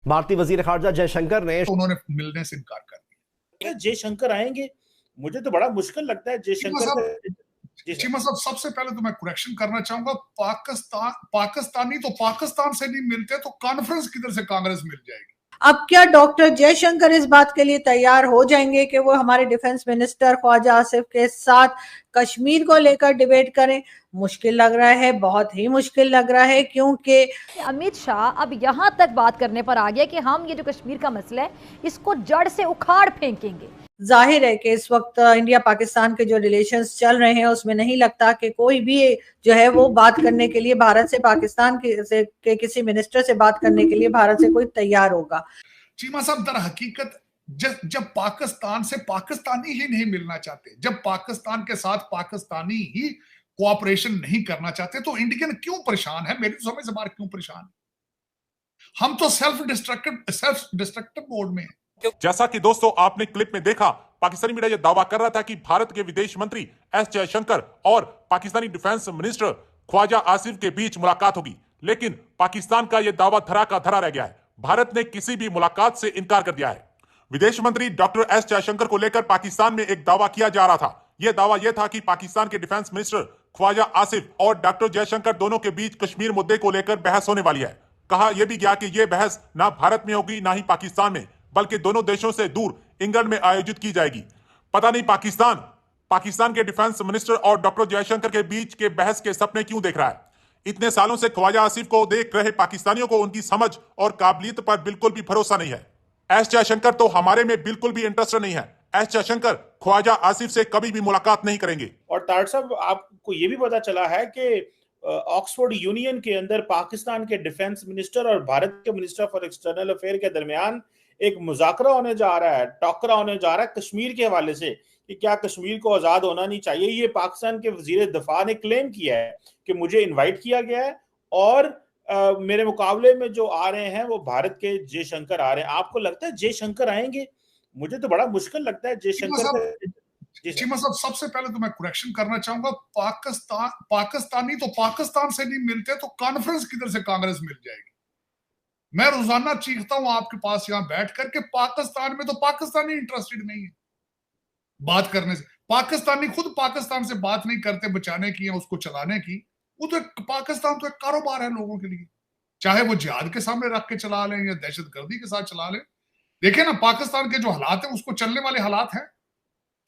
भारतीय वजीर खारजा जयशंकर ने तो उन्होंने मिलने से इनकार कर दिया। जयशंकर आएंगे, मुझे तो बड़ा मुश्किल लगता है जयशंकर। चीमा साहब, सबसे पहले तो मैं करेक्शन करना चाहूंगा, पाकिस्तानी तो पाकिस्तान से नहीं मिलते तो कॉन्फ्रेंस किधर से कांग्रेस मिल जाएगी। अब क्या डॉक्टर जयशंकर इस बात के लिए तैयार हो जाएंगे कि वो हमारे डिफेंस मिनिस्टर ख्वाजा आसिफ के साथ कश्मीर को लेकर डिबेट करें? मुश्किल लग रहा है, बहुत ही मुश्किल लग रहा है, क्योंकि अमित शाह अब यहां तक बात करने पर आ गया कि हम ये जो कश्मीर का मसला है इसको जड़ से उखाड़ फेंकेंगे। जाहिर है कि इस वक्त इंडिया पाकिस्तान के जो रिलेशंस चल रहे हैं उसमें नहीं लगता कि कोई भी जो है वो बात करने के लिए भारत से, पाकिस्तान के किसी मिनिस्टर से बात करने के लिए भारत से कोई तैयार होगा। चीमा साहब, दर हकीकत जब पाकिस्तान से पाकिस्तानी ही नहीं मिलना चाहते, जब पाकिस्तान के साथ पाकिस्तानी ही कोऑपरेशन नहीं करना चाहते, तो इंडियन क्यों परेशान है? मेरी समझ से बाहर क्यों परेशान? हम तो सेल्फ डिस्ट्रक्टिव मोड में हैं। जैसा कि दोस्तों आपने क्लिप में देखा, पाकिस्तानी मीडिया यह दावा कर रहा था कि भारत के विदेश मंत्री एस जयशंकर और पाकिस्तानी डिफेंस मिनिस्टर ख्वाजा आसिफ के बीच मुलाकात होगी, लेकिन पाकिस्तान का यह दावा धरा का धरा रह गया है। भारत ने किसी भी मुलाकात से इनकार कर दिया है। विदेश मंत्री डॉक्टर एस जयशंकर को लेकर पाकिस्तान में एक दावा किया जा रहा था। यह दावा यह था कि पाकिस्तान के डिफेंस मिनिस्टर ख्वाजा आसिफ और डॉक्टर जयशंकर दोनों के बीच कश्मीर मुद्दे को लेकर बहस होने वाली है। कहा यह भी गया कि यह बहस ना भारत में होगी ना ही पाकिस्तान में, बल्कि दोनों देशों से दूर इंग्लैंड में आयोजित की जाएगी। पता नहीं पाकिस्तान के डिफेंस मिनिस्टर और डॉक्टर जयशंकर के बीच के बहस के सपने क्यों देख रहा है। इतने सालों से ख्वाजा आसिफ को देख रहे पाकिस्तानियों को उनकी समझ और काबिलियत पर बिल्कुल भी भरोसा नहीं है। एस जयशंकर तो हमारे में बिल्कुल भी इंटरेस्ट नहीं है। एस जयशंकर ख्वाजा आसिफ से कभी भी मुलाकात नहीं करेंगे। और तार साहब, आपको यह भी पता चला है कि ऑक्सफोर्ड यूनियन के अंदर पाकिस्तान के डिफेंस मिनिस्टर और भारत के मिनिस्टर फॉर एक्सटर्नल अफेयर के दरमियान एक मुज़ाकरा होने जा रहा है, टॉकरा होने जा रहा है कश्मीर के हवाले से कि क्या कश्मीर को आजाद होना नहीं चाहिए। ये पाकिस्तान के वजीर दफा ने क्लेम किया है कि मुझे इनवाइट किया गया है और मेरे मुकाबले में जो आ रहे हैं वो भारत के जयशंकर आ रहे हैं। आपको लगता है जयशंकर आएंगे? मुझे तो बड़ा मुश्किल लगता है जयशंकर। चीमा साहब, सबसे पहले तो मैं करेक्शन करना चाहूंगा, पाकिस्तानी तो पाकिस्तान से नहीं मिलते तो कॉन्फ्रेंस किधर से कांग्रेस मिल जाएगी। मैं रोजाना चीखता हूं आपके पास यहां बैठ करके, पाकिस्तान में तो पाकिस्तानी इंटरेस्टेड नहीं है बात करने से। पाकिस्तानी खुद पाकिस्तान से बात नहीं करते बचाने की या उसको चलाने की। वो तो पाकिस्तान तो एक कारोबार है लोगों के लिए, चाहे वो जिहाद के सामने रख के चला लें या दहशतगर्दी के साथ चला लें। देखिए ना, पाकिस्तान के जो हालात है उसको चलने वाले हालात हैं।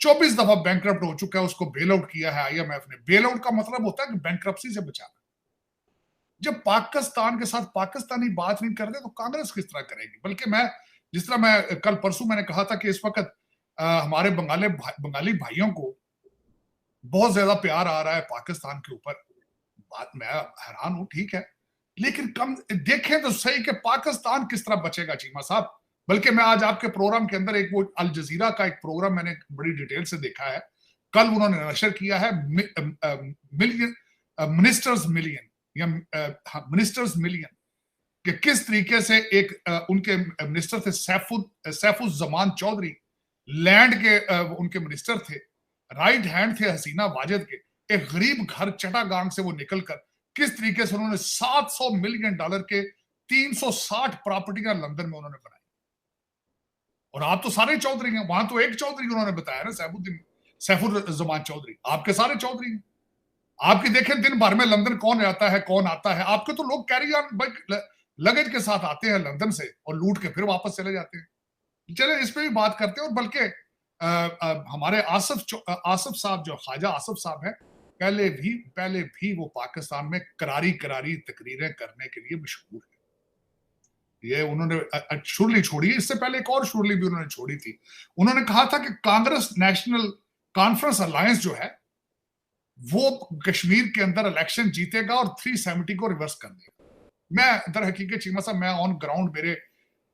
24 दफा बैंकरप्ट हो चुका है, उसको बेल आउट किया है IMF ने। बेल आउट का मतलब होता है कि बैंकरप्सी से बचाना। जब पाकिस्तान के साथ पाकिस्तानी बात नहीं करते तो कांग्रेस किस तरह करेगी? बल्कि मैं, जिस तरह मैं कल परसों मैंने कहा था कि इस वक्त हमारे बंगाली भाइयों को बहुत ज्यादा प्यार आ रहा है पाकिस्तान के ऊपर। बात मैं हैरान हूं, ठीक है, लेकिन कम देखें तो सही कि पाकिस्तान किस तरह बचेगा चीमा साहब। बल्कि मैं आज आपके प्रोग्राम के अंदर एक वो अल जजीरा का एक प्रोग्राम मैंने बड़ी डिटेल से देखा है, कल उन्होंने नशर किया है, मिनिस्टर्स मिलियन या मिनिस्टर्स मिलियन, कि किस तरीके से एक उनके मिनिस्टर थे सैफुज्जमान चौधरी, लैंड के उनके मिनिस्टर थे, राइट हैंड थे हसीना वाजिद के। एक गरीब घर चटागांग से वो निकलकर किस तरीके से उन्होंने $700 मिलियन के 360 प्रॉपर्टियां लंदन में उन्होंने बनाई। और आप तो सारे चौधरी हैं, वहां तो एक चौधरी उन्होंने बताया ना, सैफुज्जमान चौधरी, आपके सारे चौधरी हैं। आपकी देखें दिन भर में लंदन कौन आता है कौन आता है। आपके तो लोग कैरी ऑन लगेज के साथ आते हैं लंदन से और लूट के फिर वापस चले जाते हैं। चले इस पे भी बात करते हैं। और बल्कि हमारे आसिफ साहब, जो ख्वाजा आसिफ साहब है, पहले भी वो पाकिस्तान में करारी तकरीरें करने के लिए मशहूर है। ये उन्होंने शुरली छोड़ी, इससे पहले एक और शुरली भी उन्होंने छोड़ी थी। उन्होंने कहा था कि कांग्रेस नेशनल कॉन्फ्रेंस अलायंस जो है वो कश्मीर के अंदर इलेक्शन जीतेगा और 370 को रिवर्स कर देगा। मैं दर हकीकत चीमा साहब, मैं ऑन ग्राउंड मेरे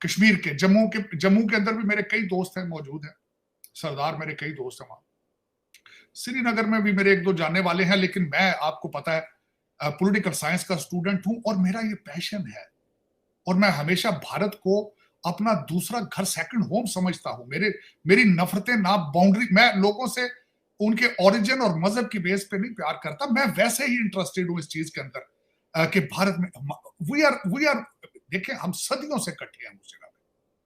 कश्मीर के जम्मू के अंदर भी मेरे कई दोस्त हैं, मौजूद हैं, सरदार मेरे कई दोस्त हैं वहां। श्रीनगर में भी मेरे एक दो जानने वाले हैं। लेकिन मैं, आपको पता है, पॉलिटिकल साइंस का स्टूडेंट हूं और मेरा ये पैशन है और मैं हमेशा भारत को अपना दूसरा घर, सेकंड होम समझता हूं। मेरी नफरतें ना बाउंड्री, मैं लोगों से उनके ओरिजिन और मजहब की बेस पे नहीं प्यार करता। मैं वैसे ही इंटरेस्टेड हूं इस चीज के अंदर कि भारत में वी आर देखें हम सदियों से इकट्ठे हैं उस जगह पे।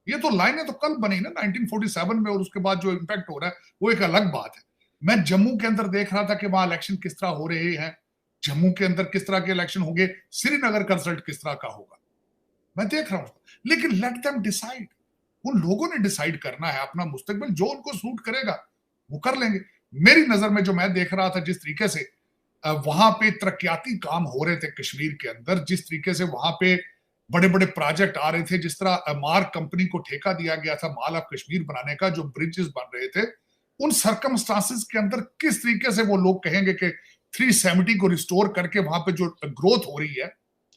ये तो लाइनें तो कल बनी ना 1947 में, और उसके बाद जो इम्पैक्ट हो रहा है वो एक अलग बात है। मैं जम्मू के अंदर देख रहा था कि वहां इलेक्शन किस तरह हो रहे हैं, जम्मू के अंदर किस तरह के इलेक्शन होंगे, श्रीनगर का रिजल्ट किस तरह का होगा, मैं देख रहा हूं। लेकिन लेट देम डिसाइड, उन लोगों ने डिसाइड करना है अपना मुस्तकबिल, जो उनको सूट करेगा वो कर लेंगे। मेरी नजर में जो मैं देख रहा था, जिस तरीके से वहां पे तरक्याती काम हो रहे थे कश्मीर के अंदर, जिस तरीके से वहां पे बड़े बड़े प्रोजेक्ट आ रहे थे, जिस तरह मार्क कंपनी को ठेका दिया गया था माल ऑफ कश्मीर बनाने का, जो ब्रिजेस बन रहे थे, उन सर्कमस्टांसेस के अंदर किस तरीके से वो लोग कहेंगे कि 370 को रिस्टोर करके वहां पे जो ग्रोथ हो रही है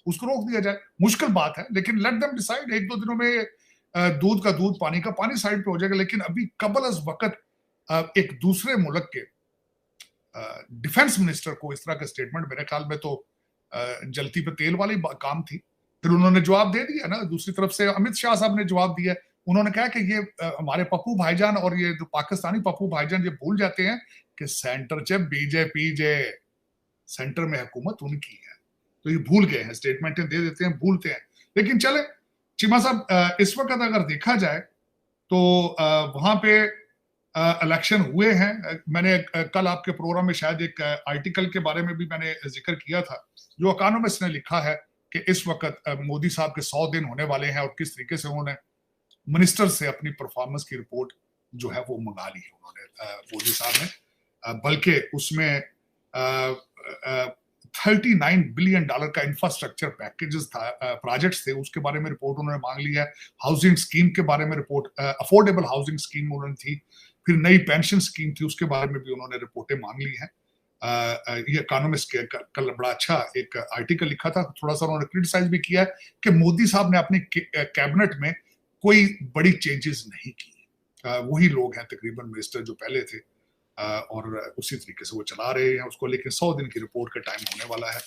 उसको रोक दिया जाए? मुश्किल बात है, लेकिन लेट देम डिसाइड। एक दो दिनों में दूध का दूध पानी का पानी साइड पे हो जाएगा। लेकिन अभी कबल अज वक्त एक दूसरे मुल्क के डिफेंस मिनिस्टर को इस तरह का स्टेटमेंट, मेरे ख्याल में तो जलती पे तेल वाली काम थी। फिर उन्होंने जवाब दे दिया ना, दूसरी तरफ से अमित शाह साहब ने जवाब दिया। उन्होंने कहा कि ये हमारे पप्पू भाईजान और ये जो पाकिस्तानी पप्पू भाईजान ये भूल जाते हैं कि सेंटर च बीजेपी जे सेंटर में हुकूमत उनकी है, तो ये भूल गए हैं, स्टेटमेंटें दे देते हैं, भूलते हैं। लेकिन चले चीमा साहब, इस वक्त अगर देखा जाए तो वहां पे इलेक्शन हुए हैं। मैंने कल आपके प्रोग्राम में शायद एक आर्टिकल के बारे में भी मैंने जिक्र किया था, जो इकोनॉमिस्ट ने लिखा है कि इस वक्त मोदी साहब के 100 दिन होने वाले हैं और किस तरीके से उन्होंने मिनिस्टर से अपनी परफॉर्मेंस की रिपोर्ट जो है वो मंगा ली है उन्होंने, मोदी साहब ने। बल्कि उसमें 39 बिलियन डॉलर का इंफ्रास्ट्रक्चर पैकेजेस था, प्रोजेक्ट्स थे, उसके बारे में रिपोर्ट उन्होंने मांग ली है। हाउसिंग स्कीम के बारे में रिपोर्ट, अफोर्डेबल हाउसिंग स्कीम उन्होंने थी, फिर नई पेंशन स्कीम थी, उसके बारे में भी उन्होंने रिपोर्टें मांग ली हैं। ये इकोनॉमिस्ट के कल बड़ा अच्छा एक आर्टिकल लिखा था, थोड़ा सा उन्होंने क्रिटिसाइज भी किया है कि मोदी साहब ने अपनी कैबिनेट में कोई बड़ी चेंजेस नहीं की। वही लोग हैं तकरीबन मिनिस्टर जो पहले थे, और उसी तरीके से वो चला रहे हैं उसको। लेकिन 100 दिन की रिपोर्ट का टाइम होने वाला है।